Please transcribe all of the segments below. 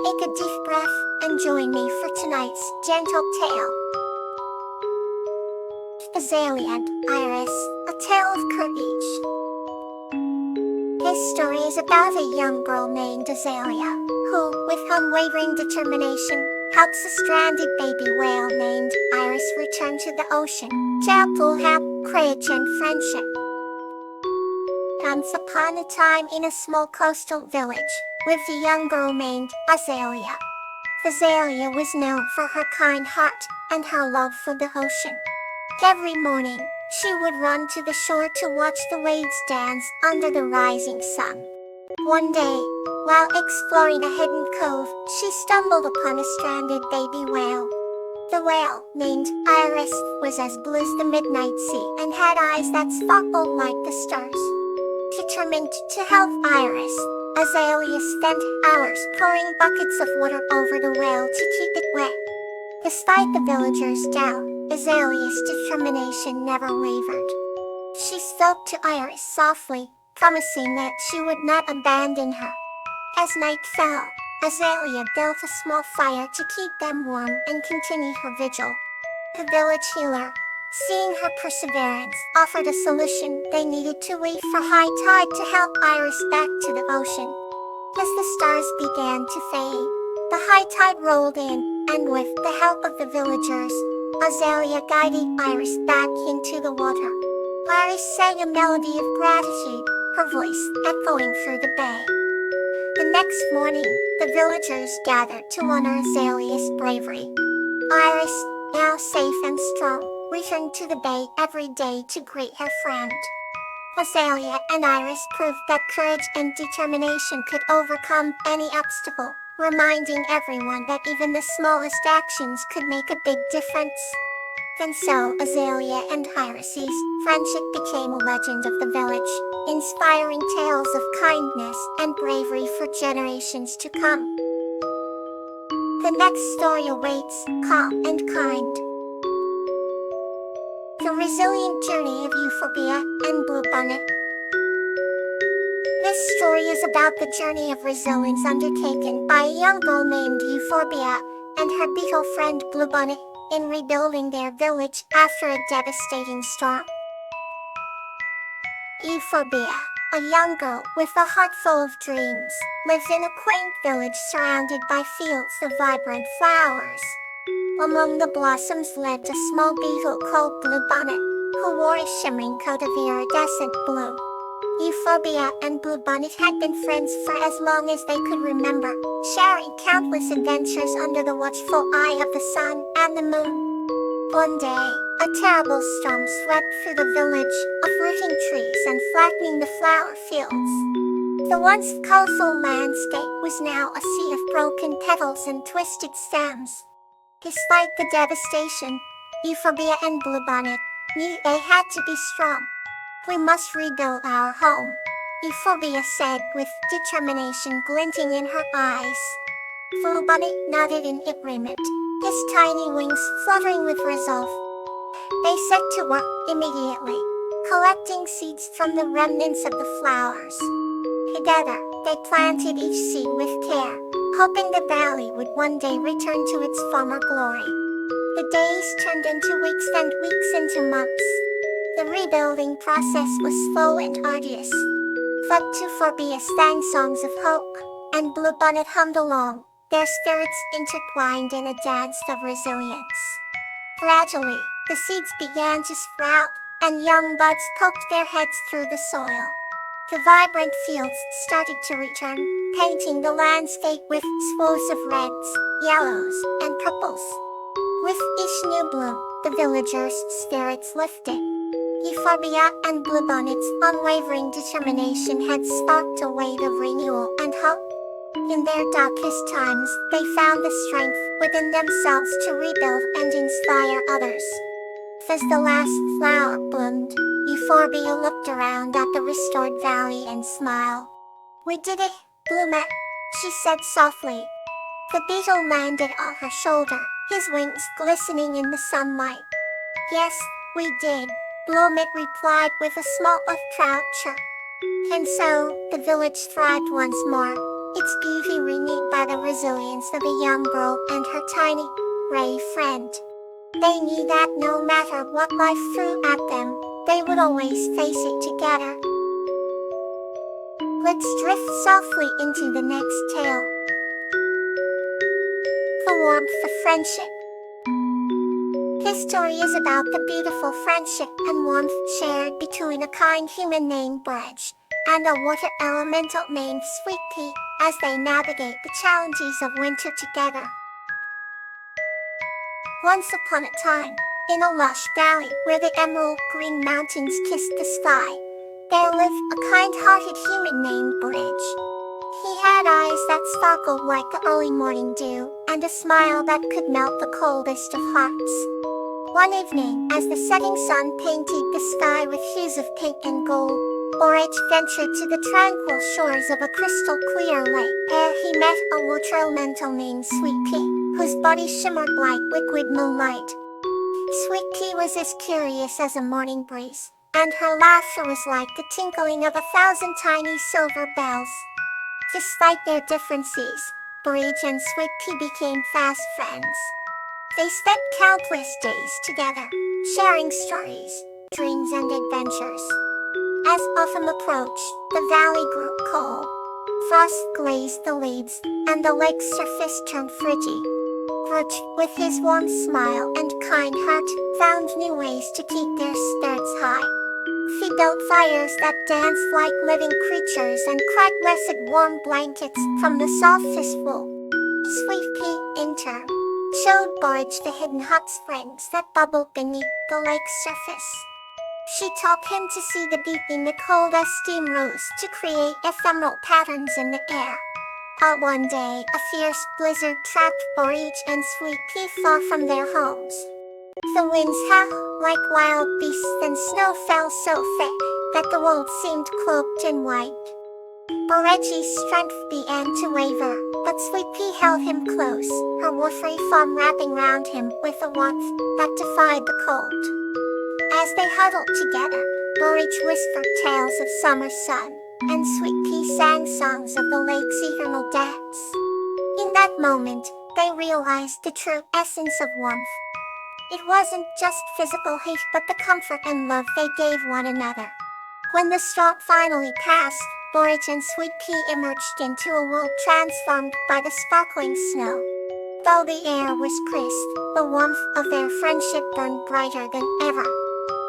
Take a deep breath and join me for tonight's gentle tale. Azalea and Iris, a tale of courage. This story is about a young girl named Azalea, who, with unwavering determination, helps a stranded baby whale named Iris return to the ocean, to have courage and friendship. Once upon a time in a small coastal village, lived a young girl named Azalea. Azalea was known for her kind heart and her love for the ocean. Every morning, she would run to the shore to watch the waves dance under the rising sun. One day, while exploring a hidden cove, she stumbled upon a stranded baby whale. The whale, named Iris, was as blue as the midnight sea and had eyes that sparkled like the stars. Determined to help Iris, Azalea spent hours pouring buckets of water over the whale to keep it wet. Despite the villagers' doubt, Azalea's determination never wavered. She spoke to Iris softly, promising that she would not abandon her. As night fell, Azalea built a small fire to keep them warm and continue her vigil. The village healer, seeing her perseverance, offered a solution. They needed to wait for high tide to help Iris back to the ocean. As the stars began to fade, the high tide rolled in, and with the help of the villagers, Azalea guided Iris back into the water. Iris sang a melody of gratitude, her voice echoing through the bay. The next morning, the villagers gathered to honor Azalea's bravery. Iris, now safe and strong, returned to the bay every day to greet her friend. Azalea and Iris proved that courage and determination could overcome any obstacle, reminding everyone that even the smallest actions could make a big difference. And so Azalea and Iris's friendship became a legend of the village, inspiring tales of kindness and bravery for generations to come. The next story awaits, calm and kind. The Resilient Journey of Euphorbia and Bluebonnet. This story is about the journey of resilience undertaken by a young girl named Euphorbia and her beetle friend Bluebonnet in rebuilding their village after a devastating storm. Euphorbia, a young girl with a heart full of dreams, lives in a quaint village surrounded by fields of vibrant flowers. Among the blossoms lived a small beetle called Bluebonnet, who wore a shimmering coat of iridescent blue. Euphorbia and Bluebonnet had been friends for as long as they could remember, sharing countless adventures under the watchful eye of the sun and the moon. One day, a terrible storm swept through the village, uprooting trees and flattening the flower fields. The once colorful landscape was now a sea of broken petals and twisted stems. Despite the devastation, Euphorbia and Bluebonnet knew they had to be strong. "We must rebuild our home," Euphorbia said with determination glinting in her eyes. Bluebonnet nodded in agreement, his tiny wings fluttering with resolve. They set to work immediately, collecting seeds from the remnants of the flowers. Together, they planted each seed with care, hoping the valley would one day return to its former glory. The days turned into weeks and weeks into months. The rebuilding process was slow and arduous. But Euphorbia sang songs of hope, and Bluebonnet hummed along, their spirits intertwined in a dance of resilience. Gradually, the seeds began to sprout, and young buds poked their heads through the soil. The vibrant fields started to return, painting the landscape with swathes of reds, yellows, and purples. With each new bloom, the villagers' spirits lifted. Euphorbia and Bluebonnet's unwavering determination had sparked a wave of renewal and hope. In their darkest times, they found the strength within themselves to rebuild and inspire others. As the last flower bloomed, Euphorbia looked around at the restored valley and smiled. "We did it, Bluebonnet," she said softly. The beetle landed on her shoulder, his wings glistening in the sunlight. "Yes, we did," Bluebonnet replied with a small proud chirp. And so, the village thrived once more, its beauty renewed by the resilience of a young girl and her tiny, brave friend. They knew that no matter what life threw at them, they would always face it together. Let's drift softly into the next tale. The warmth of friendship. This story is about the beautiful friendship and warmth shared between a kind human named Bridge and a water elemental named Sweet Pea as they navigate the challenges of winter together. Once upon a time, in a lush valley where the emerald green mountains kissed the sky, there lived a kind-hearted human named Bridge. He had eyes that sparkled like the early morning dew, and a smile that could melt the coldest of hearts. One evening, as the setting sun painted the sky with hues of pink and gold, Bridge ventured to the tranquil shores of a crystal-clear lake, where he met a water elemental named Sweet Pea, whose body shimmered like liquid moonlight. Sweet Pea was as curious as a morning breeze, and her laughter was like the tinkling of 1,000 tiny silver bells. Despite their differences, Bridge and Sweet Pea became fast friends. They spent countless days together, sharing stories, dreams, and adventures. As autumn approached, the valley grew cold. Frost glazed the leaves, and the lake's surface turned frigid. Bridge, with his warm smile and kind heart, found new ways to keep their spirits high. He built fires that danced like living creatures and cried blessed warm blankets from the softest wool. Sweet Pea, in turn, showed Bridge the hidden hot springs that bubbled beneath the lake's surface. She taught him to see the deep in the cold as steam rose to create ephemeral patterns in the air. But one day, a fierce blizzard trapped Bridge and Sweet Pea far from their homes. The winds howled like wild beasts and snow fell so thick that the world seemed cloaked in white. Bridge's strength began to waver, but Sweet Pea held him close, her watery form wrapping round him with a warmth that defied the cold. As they huddled together, Bridge whispered tales of summer sun, and Sweet Pea sang songs of the lake's eternal depths. In that moment, they realized the true essence of warmth. It wasn't just physical heat but the comfort and love they gave one another. When the storm finally passed, Bridge and Sweet Pea emerged into a world transformed by the sparkling snow. Though the air was crisp, the warmth of their friendship burned brighter than ever.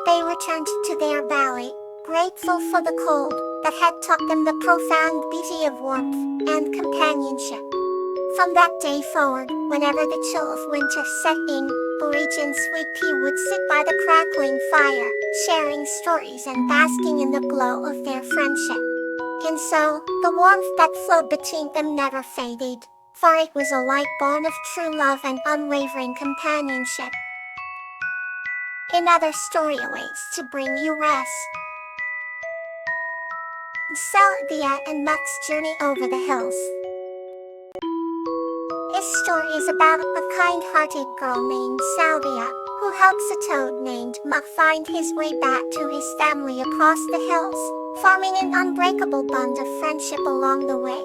They returned to their valley, grateful for the cold that had taught them the profound beauty of warmth and companionship. From that day forward, whenever the chill of winter set in, Bridge and Sweet Pea would sit by the crackling fire, sharing stories and basking in the glow of their friendship. And so, the warmth that flowed between them never faded, for it was a light born of true love and unwavering companionship. Another story awaits to bring you rest. Salvia and Muck's Journey Over the Hills. This story is about a kind-hearted girl named Salvia, who helps a toad named Muck find his way back to his family across the hills, forming an unbreakable bond of friendship along the way.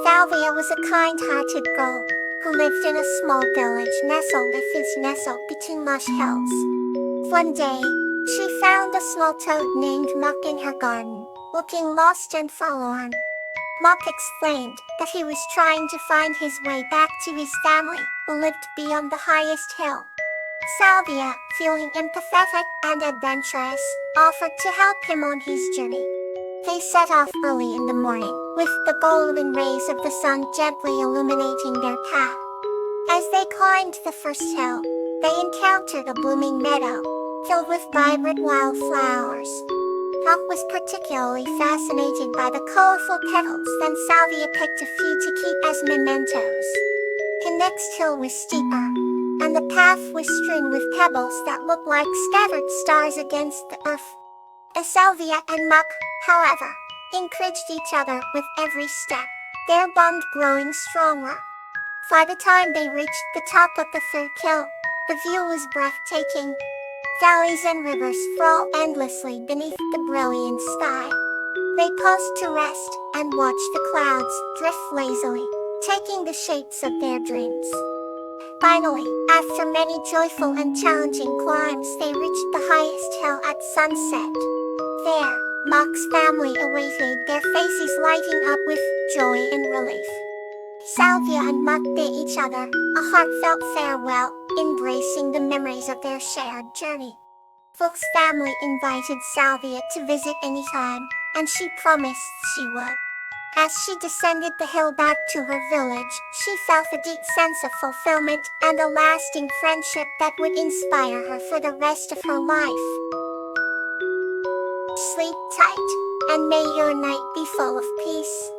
Salvia was a kind-hearted girl who lived in a small village nestled between lush hills. One day, she found a small toad named Muck in her garden, looking lost and forlorn. Muck explained that he was trying to find his way back to his family, who lived beyond the highest hill. Salvia, feeling empathetic and adventurous, offered to help him on his journey. They set off early in the morning, with the golden rays of the sun gently illuminating their path. As they climbed the first hill, they encountered a blooming meadow, filled with vibrant wildflowers. Muck was particularly fascinated by the colorful petals, and Salvia picked a few to keep as mementos. The next hill was steeper, and the path was strewn with pebbles that looked like scattered stars against the earth. As Salvia and Muck, however, encouraged each other with every step, their bond growing stronger. By the time they reached the top of the third hill, the view was breathtaking. Valleys and rivers sprawl endlessly beneath the brilliant sky. They paused to rest and watched the clouds drift lazily, taking the shapes of their dreams. Finally, after many joyful and challenging climbs, they reached the highest hill at sunset. There, Mock's family awaited, their faces lighting up with joy and relief. Salvia and Muck bid each other a heartfelt farewell, embracing the memories of their shared journey. Fook's family invited Salvia to visit anytime, and she promised she would. As she descended the hill back to her village, she felt a deep sense of fulfillment and a lasting friendship that would inspire her for the rest of her life. Sleep tight, and may your night be full of peace.